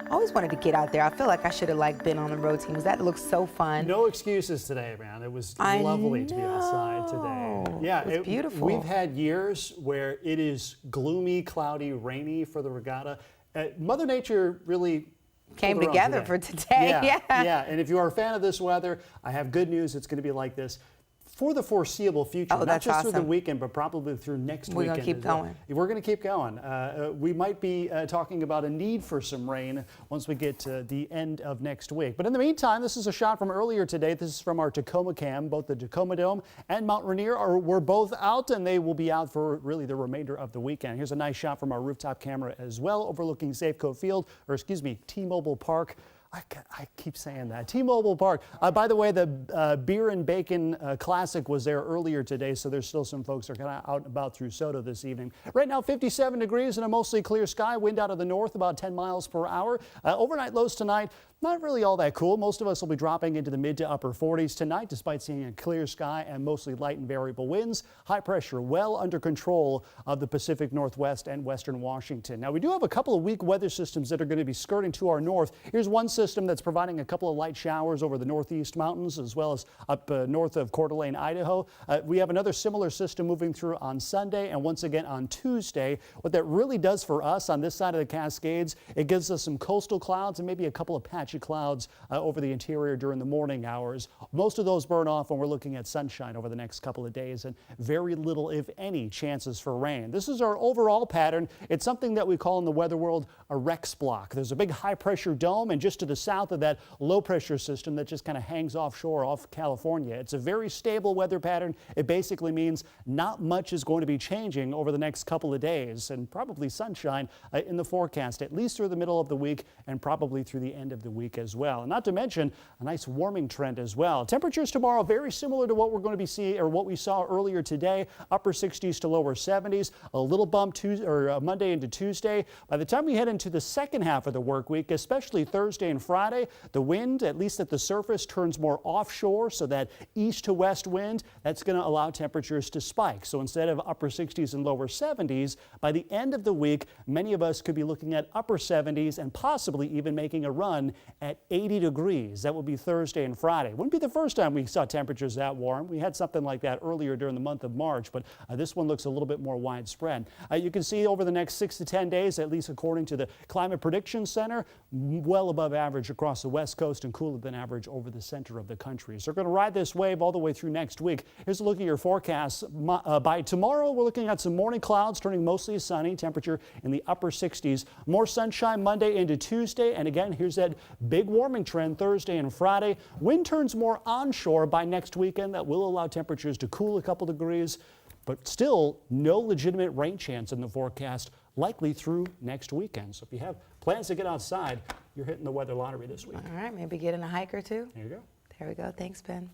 I always wanted to get out there. I feel like I should have been on the road teams. That looks so fun. No excuses today, man. It was lovely to be outside today. Yeah, it was beautiful. We've had years where it is gloomy, cloudy, rainy for the regatta. Mother Nature really came together for today. Yeah. And if you are a fan of this weather, I have good news. It's going to be like this for the foreseeable future, not just through the weekend, but probably through next weekend. We're going to keep going. We're going to keep going. We might be talking about a need for some rain once we get to the end of next week. But in the meantime, this is a shot from earlier today. This is from our Tacoma cam. Both the Tacoma Dome and Mount Rainier were both out, and they will be out for really the remainder of the weekend. Here's a nice shot from our rooftop camera as well, overlooking Safeco Field, or excuse me, T-Mobile Park. I keep saying that. T-Mobile Park. By the way, the Beer and Bacon Classic was there earlier today, so there's still some folks that are kind of out and about through SoDo this evening. Right now, 57 degrees and a mostly clear sky. Wind out of the north, about 10 miles per hour. Overnight lows tonight, not really all that cool. Most of us will be dropping into the mid to upper 40s tonight, despite seeing a clear sky and mostly light and variable winds. High pressure well under control of the Pacific Northwest and Western Washington. Now, we do have a couple of weak weather systems that are going to be skirting to our north. Here's one system that's providing a couple of light showers over the northeast mountains, as well as up north of Coeur d'Alene, Idaho. We have another similar system moving through on Sunday and once again on Tuesday. What that really does for us on this side of the Cascades, it gives us some coastal clouds and maybe a couple of patchy clouds over the interior during the morning hours. Most of those burn off when we're looking at sunshine over the next couple of days, and very little, if any, chances for rain. This is our overall pattern. It's something that we call in the weather world a Rex block. There's a big high pressure dome, and just to the south of that, low pressure system that just kind of hangs offshore off California. It's a very stable weather pattern. It basically means not much is going to be changing over the next couple of days, and probably sunshine in the forecast, at least through the middle of the week and probably through the end of the week as well. And not to mention a nice warming trend as well. Temperatures tomorrow very similar to what we're going to be seeing, or what we saw earlier today, upper 60s to lower 70s. A little bump Monday into Tuesday. By the time we head into the second half of the work week, especially Thursday and Friday, the wind, at least at the surface, turns more offshore, so that east to west wind, that's going to allow temperatures to spike. So instead of upper 60s and lower 70s, by the end of the week, many of us could be looking at upper 70s and possibly even making a run at 80 degrees. That will be Thursday and Friday. Wouldn't be the first time we saw temperatures that warm. We had something like that earlier during the month of March, but this one looks a little bit more widespread. You can see over the next 6 to 10 days, at least according to the Climate Prediction Center, well above average across the west coast and cooler than average over the center of the country. So we're going to ride this wave all the way through next week. Here's a look at your forecasts. By tomorrow, we're looking at some morning clouds turning mostly sunny, temperature in the upper 60s. More sunshine Monday into Tuesday, and again, here's that big warming trend Thursday and Friday. Wind turns more onshore by next weekend. That will allow temperatures to cool a couple degrees, but still no legitimate rain chance in the forecast, likely through next weekend. So if you have plans to get outside, you're hitting the weather lottery this week. All right, maybe get in a hike or two. There you go. There we go. Thanks, Ben.